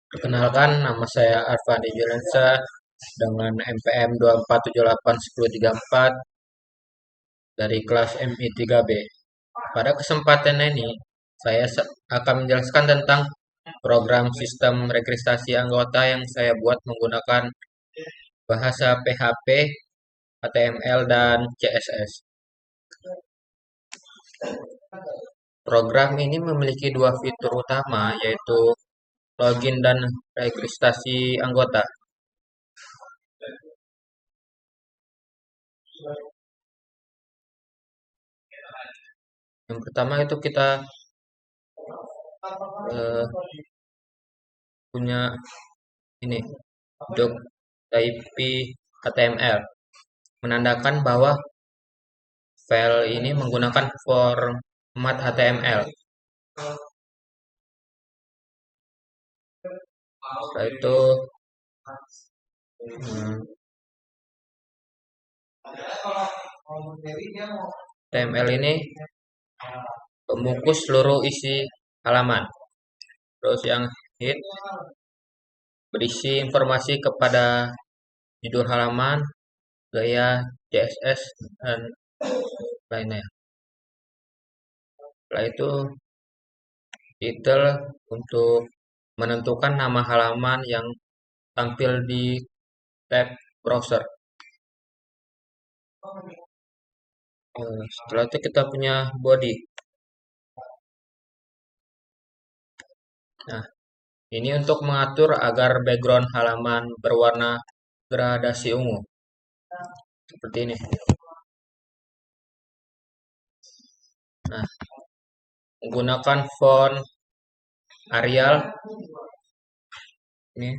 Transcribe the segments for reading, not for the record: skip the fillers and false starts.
Perkenalkan, nama saya Arfandi Julensa dengan NPM 24781034 dari kelas MI 3B. Pada kesempatan ini, saya akan menjelaskan tentang program sistem registrasi anggota yang saya buat menggunakan bahasa PHP, HTML, dan CSS. Program ini memiliki dua fitur utama, yaitu login dan registrasi anggota. Yang pertama itu kita eh, punya ini doc.ip HTML, menandakan bahwa file ini menggunakan format HTML. Setelah itu HTML ini membungkus seluruh isi halaman. Terus yang hit berisi informasi kepada judul halaman, gaya CSS, dan lainnya. Setelah itu detail untuk menentukan nama halaman yang tampil di tab browser. Setelah itu kita punya body. Nah, ini untuk mengatur agar background halaman berwarna gradasi ungu. Seperti ini. Nah, menggunakan font Arial. Ini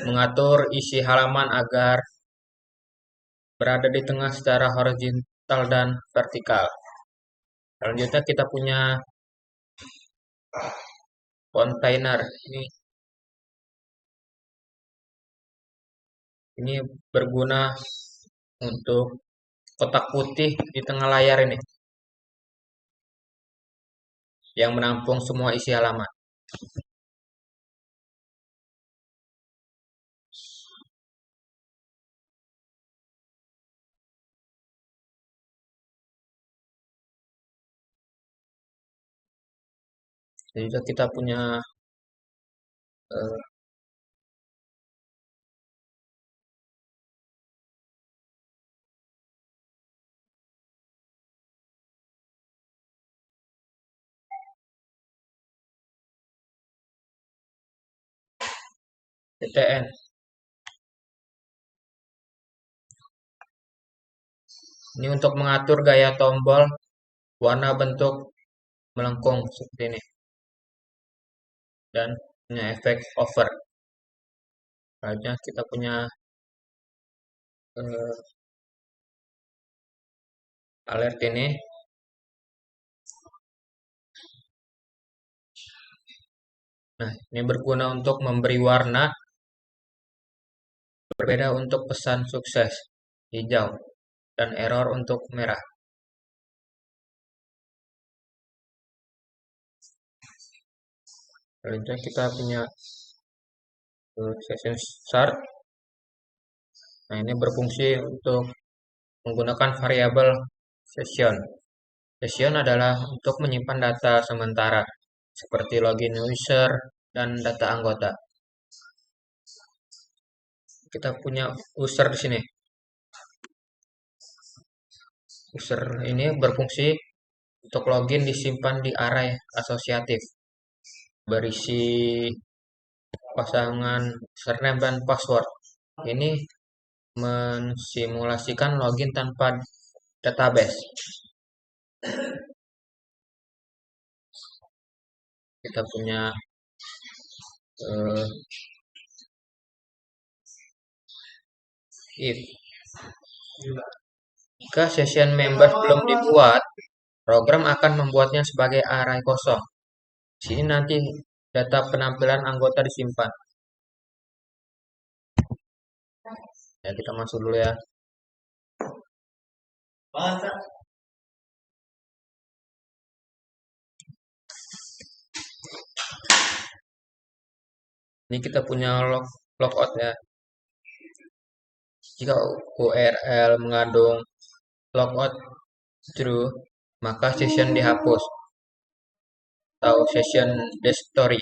mengatur isi halaman agar berada di tengah secara horizontal dan vertikal. Selanjutnya kita punya container. Ini berguna untuk kotak putih di tengah layar ini yang menampung semua isi halaman. Jadi kita punya CTN. Ini untuk mengatur gaya tombol, warna, bentuk melengkung seperti ini, dan punya efek over. Selanjutnya kita punya alert ini. Nah, ini berguna untuk memberi warna berbeda untuk pesan sukses, hijau, dan error untuk merah. Selanjutnya kita punya session start. Nah, ini berfungsi untuk menggunakan variabel session. Session adalah untuk menyimpan data sementara, seperti login user dan data anggota. Kita punya user di sini. User ini berfungsi untuk login disimpan di array asosiatif, berisi pasangan username dan password. Ini mensimulasikan login tanpa database. Kita punya if. Jika session members belum dibuat, program akan membuatnya sebagai array kosong. Di sini nanti data penampilan anggota disimpan. Ya, kita masuk dulu ya. Ini kita punya logout ya. Jika URL mengandung logout true, maka session dihapus atau session destory.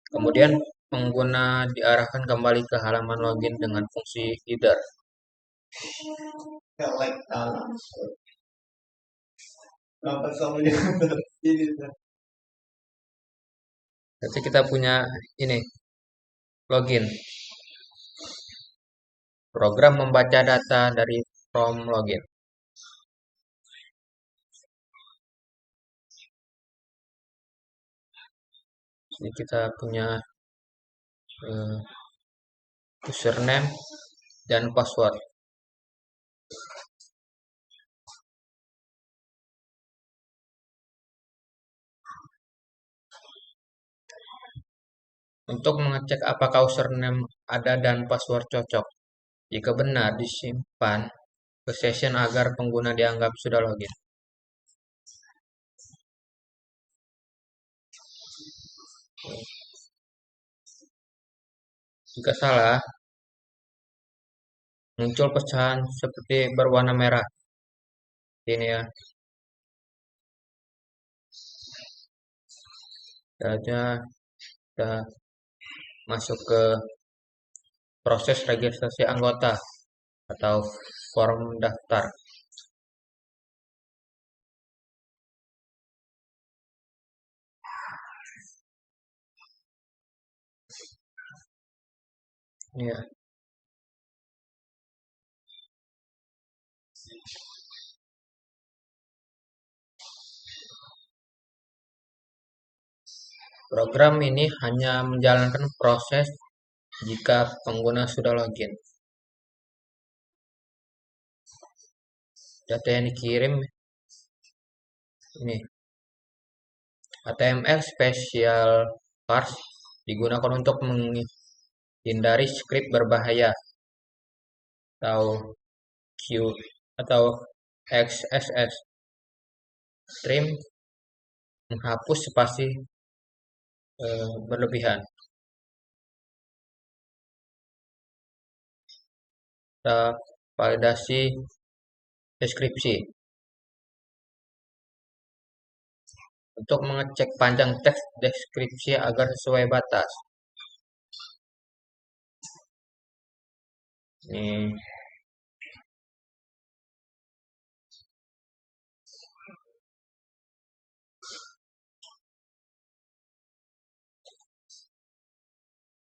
Kemudian pengguna diarahkan kembali ke halaman login dengan fungsi header. Jadi kita punya ini login. Program membaca data dari from login. Jadi kita punya username dan password. Untuk mengecek apakah username ada dan password cocok. Jika benar, disimpan ke session agar pengguna dianggap sudah login. Jika salah, muncul pecahan seperti berwarna merah. Ini ya. Selanjutnya kita masuk ke proses registrasi anggota atau form daftar. Ya, program ini hanya menjalankan proses jika pengguna sudah login. Data yang dikirim ini HTML special parse digunakan untuk menghindari script berbahaya atau Q atau XSS. Trim menghapus spasi berlebihan. Kita validasi deskripsi. Untuk mengecek panjang teks deskripsi agar sesuai batas. Ini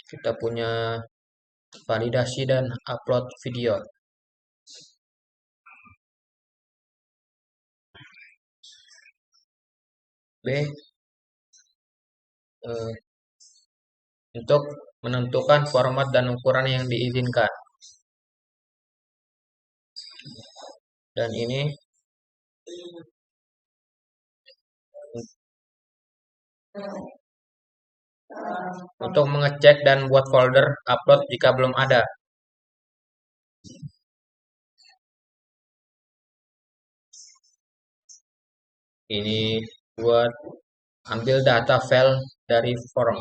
kita punya validasi dan upload video. B. Untuk menentukan format dan ukuran yang diizinkan. Dan ini untuk mengecek dan buat folder upload jika belum ada. Ini buat ambil data file dari form.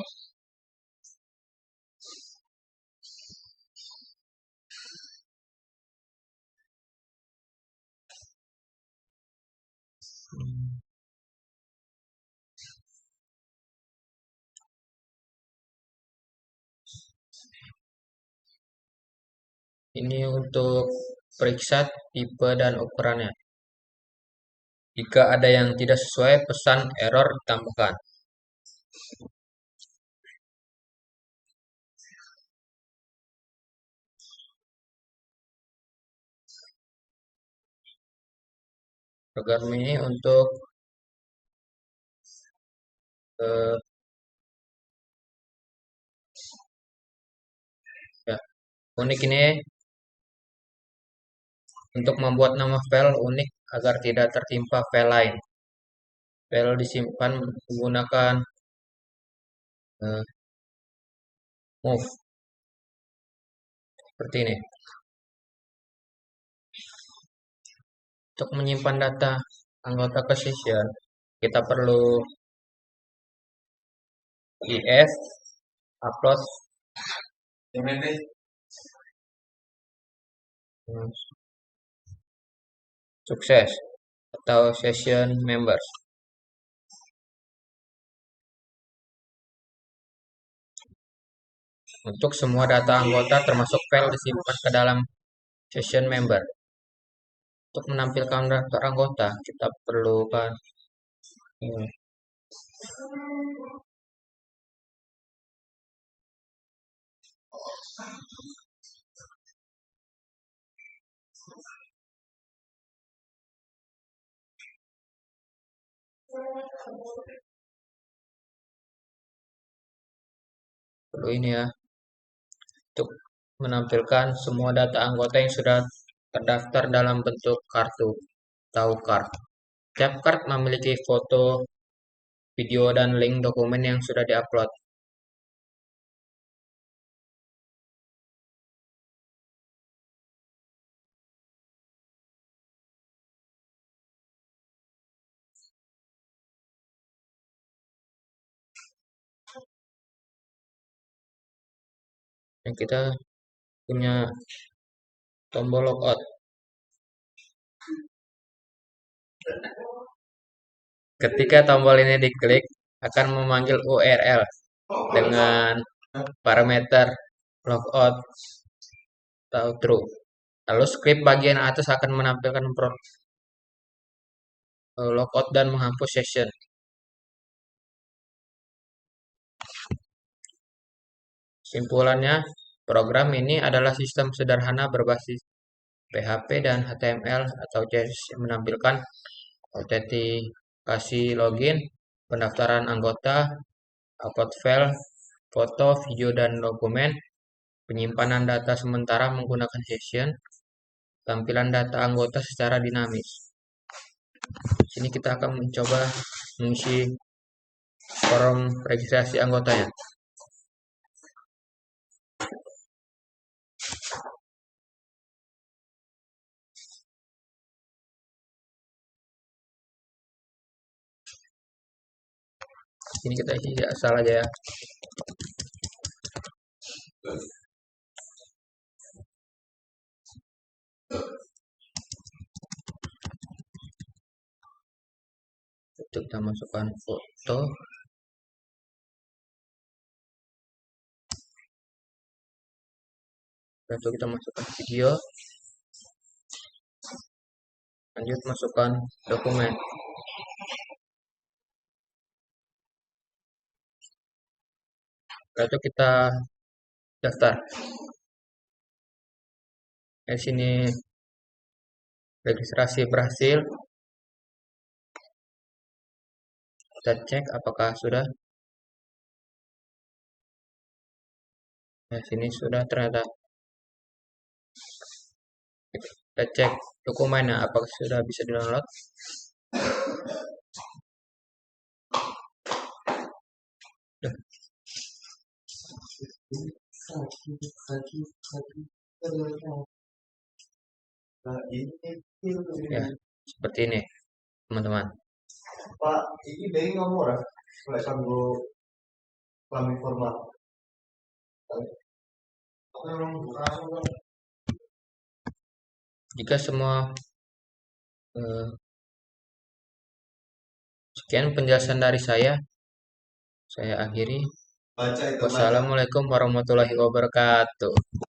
Ini untuk periksa tipe dan ukurannya. Jika ada yang tidak sesuai, pesan error ditambahkan. Program ini untuk ya, unik ini untuk membuat nama file unik agar tidak tertimpa file lain. File disimpan menggunakan move seperti ini. Untuk menyimpan data anggota ke session, kita perlu if upload sukses atau session members. Untuk semua data anggota termasuk file disimpan ke dalam session member. Untuk menampilkan daftar anggota, kita perlukan ini. Perlu ini ya, untuk menampilkan semua data anggota yang sudah terdaftar dalam bentuk kartu atau card. Tiap card memiliki foto, video, dan link dokumen yang sudah diupload. Dan kita punya tombol logout. Ketika tombol ini diklik, akan memanggil URL dengan parameter logout atau true. Lalu script bagian atas akan menampilkan logout dan menghapus session. Simpulannya, program ini adalah sistem sederhana berbasis PHP dan HTML atau CSS yang menampilkan autentikasi login, pendaftaran anggota, upload file, foto, video, dan dokumen, penyimpanan data sementara menggunakan session, tampilan data anggota secara dinamis. Sini kita akan mencoba mengisi form registrasi anggotanya. Ini kita isi asal aja ya. Untuk kita masukkan foto. Lalu kita masukkan video. Lanjut masukkan dokumen. Lalu kita daftar. Di sini registrasi berhasil. Kita cek apakah sudah. Nah, sini sudah ternyata. Kita cek dokumennya apakah sudah bisa di-download. Ya, seperti ini, teman-teman. Pak, ini dari nomor ya, mulai sanggup kelamin formal. Jika semua sekian penjelasan dari saya akhiri. Baca itu, baca. Wassalamualaikum warahmatullahi wabarakatuh.